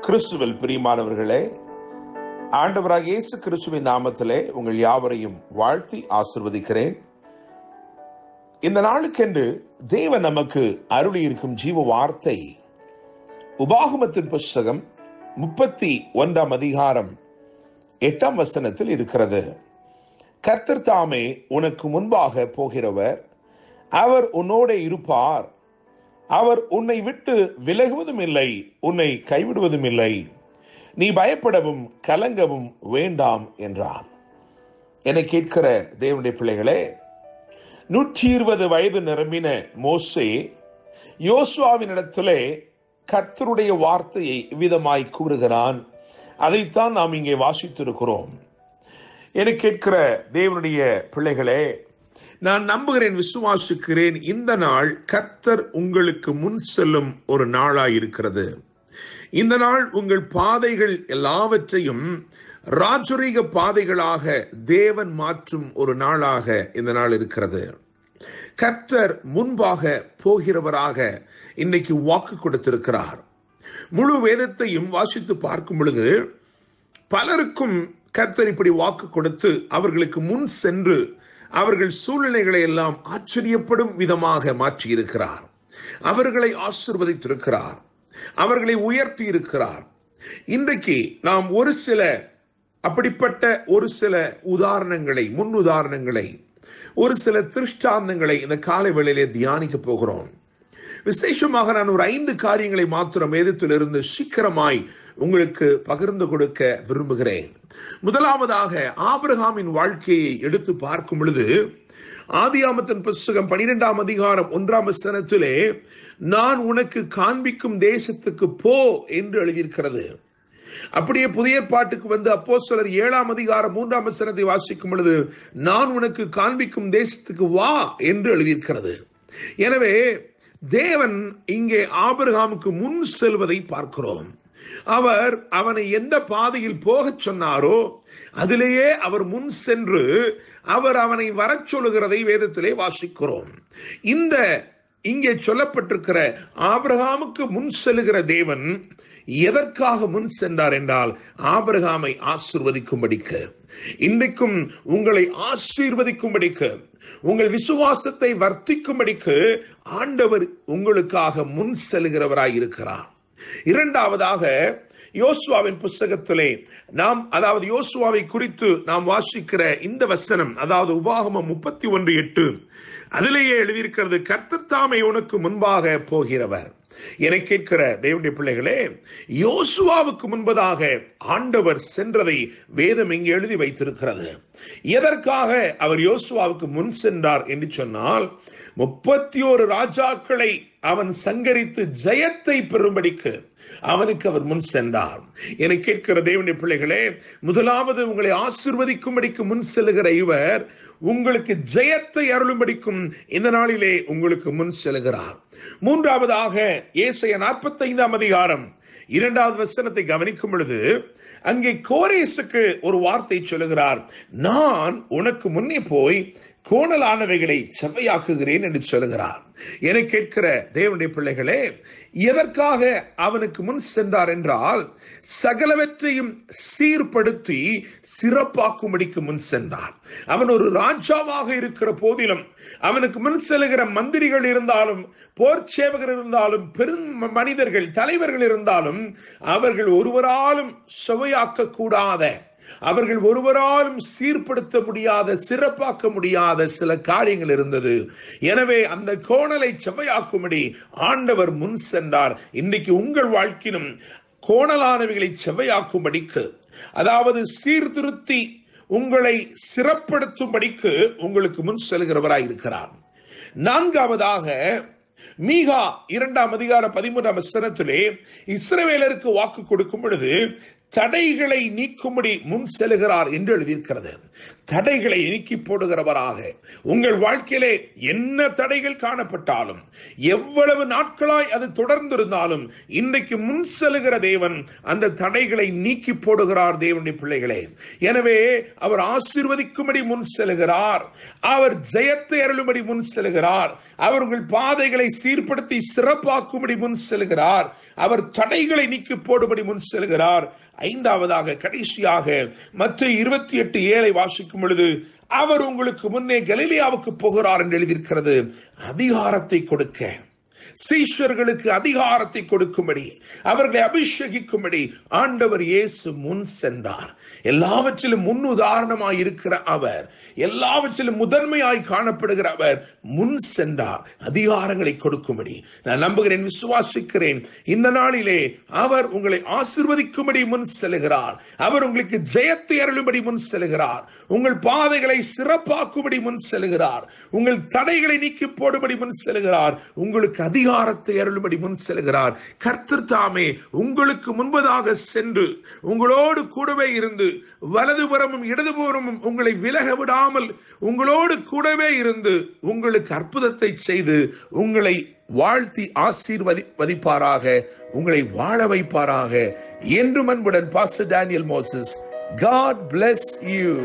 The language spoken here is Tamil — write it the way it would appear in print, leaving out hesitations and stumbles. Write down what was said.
கிறிஸ்துவில் பிரியமானவர்களே, ஆண்டவராகிய இயேசு கிறிஸ்துவின் நாமத்திலே உங்கள் யாவரையும் வாழ்த்தி ஆசீர்வதிக்கிறேன். இந்த நாளுக்கென்று தேவன் நமக்கு அருளி இருக்கும் ஜீவ வார்த்தை உபாகமத்தின் புஸ்தகம் 31 அதிகாரம் 8 வசனத்தில் இருக்கிறது. கர்த்தர் தாமே உனக்கு முன்பாக போகிறவர், அவர் உன்னோட இருப்பார், அவர் உன்னை விட்டு விலகுவதும் இல்லை, உன்னை கைவிடுவதும் இல்லை, நீ பயப்படவும் கலங்கவும் வேண்டாம் என்றார். என்னை கேட்கிற தேவனுடைய பிள்ளைகளே, 120 வயது நிரம்பின மோசே யோசுவாவினிடத்திலே கர்த்தருடைய வார்த்தையை விதமாய் கூறுகிறான். அதைத்தான் நாம் இங்கே வாசித்திருக்கிறோம். என்னை கேட்கிற தேவனுடைய பிள்ளைகளே, நான் நம்புகிறேன், விசுவாசிக்கிறேன், இந்த நாள் கர்த்தர் உங்களுக்கு முன் செல்லும் ஒரு நாளாயிருக்கிறது. இந்த நாள் உங்கள் பாதைகள் எல்லாவற்றையும் ராஜரீக பாதைகளாக தேவன் மாற்றும் ஒரு நாளாக இந்த நாள் இருக்கிறது. கர்த்தர் முன்பாக போகிறவராக இன்னைக்கு வாக்கு கொடுத்திருக்கிறார். முழு வேதத்தையும் வாசித்து பார்க்கும் பொழுது பலருக்கும் கர்த்தர் இப்படி வாக்கு கொடுத்து அவர்களுக்கு முன் சென்று அவர்கள் சூழ்நிலைகளை எல்லாம் ஆச்சரியப்படும் விதமாக மாற்றி இருக்கிறார். அவர்களை ஆசீர்வதித்திருக்கிறார், அவர்களை உயர்த்தி இருக்கிறார். இன்றைக்கு நாம் ஒரு சில அப்படிப்பட்ட ஒரு சில உதாரணங்களை, முன் உதாரணங்களை, ஒரு சில திருஷ்டாந்தங்களை இந்த காலை வேளையிலே தியானிக்க போகிறோம். விசேஷமாக நான் ஒரு 5 காரியங்களை மாத்திரம் வேதத்திலிருந்து சீக்கிரமாய் உங்களுக்கு பகிர்ந்து கொடுக்க விரும்புகிறேன். முதலாவதாக ஆபிரகாமின் வாழ்க்கையை எடுத்து பார்க்கும் பொழுது ஆதியாகமத்தின் புஸ்தகம் 12 அதிகாரம் 1 வசனத்திலே நான் உனக்கு காண்பிக்கும் தேசத்துக்கு போ என்று எழுதியிருக்கிறது. அப்படியே புதிய ஏற்பாட்டுக்கு வந்து அப்போஸ்தலர் 7 அதிகாரம் 3 வசனத்தை வாசிக்கும் பொழுது நான் உனக்கு காண்பிக்கும் தேசத்துக்கு வா என்று எழுதியிருக்கிறது. எனவே தேவன் இங்கே ஆபிரகாமுக்கு முன் செல்வதை பார்க்கிறோம். அவர் அவனை எந்த பாதையில் போகச் சொன்னாரோ அதிலேயே அவர் முன் சென்று அவர் அவனை வரச் சொல்லுகிறதை வேதத்திலே வாசிக்கிறோம். இங்கே சொல்லப்பட்டிருக்கிற ஆபிரகாமுக்கு முன் செல்லுகிற தேவன் எதற்காக முன் சென்றார் என்றால் ஆபிரகாமை ஆசீர்வதிக்கும்படிக்கு, இன்றைக்கும் உங்களை ஆசீர்வதிக்கும்படிக்கு, உங்கள் விசுவாசத்தை வர்த்திக்கும்படிக்கு ஆண்டவர் உங்களுக்காக முன் செல்கிறவராய் இருக்கிறார். இரண்டாவதாக யோசுவாவின் புஸ்தகத்திலே அதாவது யோசுவாவை குறித்து நாம் வாசிக்கிற இந்த வசனம், அதாவது உபாகமம் 31:8, அதிலேயே எழுதியிருக்கிறது, கர்த்தர் தாமே உனக்கு முன்பாக போகிறவர். என கேட்கிற தேவனுடைய பிள்ளைகளே, யோசுவாவுக்கு முன்பதாக ஆண்டவர் சென்றதை வேதம் இங்கே எழுதி வைத்திருக்கிறது. எதற்காக அவர் யோசுவாவுக்கு முன் சென்றார் என்று சொன்னால், 31 ராஜாக்களை அவன் சங்கரித்து ஜெயத்தை பெறும்படிக்கு அவனுக்கு அவர் முன் சென்றார். என கேட்கிற தேவனுடைய பிள்ளைகளே, முதலாவது உங்களை ஆசீர்வதிக்கும்படிக்கு முன் செல்லுகிற இவர் உங்களுக்கு ஜெயத்தை அருளும்படிக்கும் இந்த நாளிலே உங்களுக்கு முன் செல்கிறார். மூன்றாவதாக ஏசாயா 45 அதிகாரம் 2 வசனத்தை கவனிக்கும் பொழுது அங்கே கோரேசுக்கு ஒரு வார்த்தை சொல்லுகிறார், நான் உனக்கு முன்னே போய் கோணலானவைகளை செவ்வையாக்குகிறேன் என்று சொல்லுகிறார். என கேட்கிற தேவனுடைய பிள்ளைகளே, எதற்காக அவனுக்கு முன் சென்றார் என்றால் சகலவற்றையும் சீர்படுத்தி சிறப்பாக்கும்படிக்கு முன் சென்றார். அவன் ஒரு ராஜாவாக இருக்கிற போதிலும் அவனுக்கு முன் செல்லுகிற மந்திரிகள் இருந்தாலும், போர் சேவகர் இருந்தாலும், பெரும் மனிதர்கள், தலைவர்கள் இருந்தாலும் அவர்கள் ஒருவராலும் செவ்வையாக்க கூடாத, அவர்கள் ஒருவராலும் சீர்படுத்த முடியாத, சிறப்பாக்க முடியாத சில காரியங்கள் இருந்தது. எனவே அந்த கோணலை செவ்வையாக்கும்படி ஆண்டவர் முன் சென்றார். இன்னைக்கு உங்கள் வாழ்க்கையிலும் கோணலானவைகளை செவ்வையாக்கும்படிக்கு, அதாவது சீர்திருத்தி உங்களை சிறப்படுத்தும்படிக்கு உங்களுக்கு முன் செல்கிறவராய் இருக்கிறார். நான்காவதாக மீகா 2 அதிகாரம் 13 வசனத்திலே இஸ்ரவேலருக்கு வாக்கு கொடுக்கும் பொழுது தடைகளை நீக்கும்படி முன் செல்கிறார் என்று எழுதியிருக்கிறது. தடைகளை நீக்கி போடுகிறவராக உங்கள் வாழ்க்கையிலே என்ன தடைகள் காணப்பட்டாலும், எவ்வளவு நாட்களாய் அது தொடர்ந்திருந்தாலும், இன்றைக்கு முன் செல்கிற தேவன் அந்த தடைகளை நீக்கி போடுகிறார். தேவனுடைய பிள்ளைகளே, எனவே அவர் ஆசீர்வதிக்கும்படி முன் செல்கிறார். அவர் ஜெயத்தை அருளும்படி முன் செல்கிறார். அவர் உங்கள் பாதைகளை சீர்படுத்தி சிறப்பாக்கும்படி முன் செல்கிறார். அவர் தடைகளை நீக்கி போடும்படி முன் செல்கிறார். ஐந்தாவதாக, கடைசியாக மத்தேயு 28:7 வாசிக்கும் பொழுது, அவர் உங்களுக்கு முன்னே கலிலேயாவுக்கு போகிறார் என்று எழுதியிருக்கிறது. அதிகாரத்தை கொடுக்க, சீஷர்களுக்கு அதிகாரத்தை கொடுக்கும்படி, அவர்களை அபிஷேகிக்கும்படி ஆண்டவர் இயேசு முன் சென்றார். எல்லாவற்றிலும் முன் உதாரணமாய் இருக்கிற அவர், எல்லாவற்றிலும் முதன்மையாய் காணப்படுகிற அவர் முன் சென்றார் அதிகாரங்களை கொடுக்கும்படி. நான் நம்புகிறேன், விசுவாசிக்கிறேன், இந்த நாளிலே அவர் உங்களை ஆசீர்வதிக்கும்படி முன் செல்கிறார். அவர் உங்களுக்கு ஜெயத்தை அருளும்படி முன் செல்கிறார். உங்கள் பாதைகளை சிறப்பாக்கும்படி முன் செல்கிறார். உங்கள் தடைகளை நீக்கி போடும்படி முன் செல்கிறார். உங்களுக்கு அதிகாரத்தை அருளும்படி முன் செல்கிறார். கர்த்தர் தாமே உங்களுக்கு முன்பதாக சென்று உங்களோடு கூடவே இருந்து, வலதுபுறமும் இடதுபுறமும் உங்களை விலக விடாமல் உங்களோடு கூடவே இருந்து உங்களுக்கு அற்புதத்தை செய்து உங்களை வாழ்த்தி ஆசீர்வதிப்பாராக, உங்களை வாழ வைப்பாராக. என்றும் அன்புடன் pastor Daniel Moses. God bless you.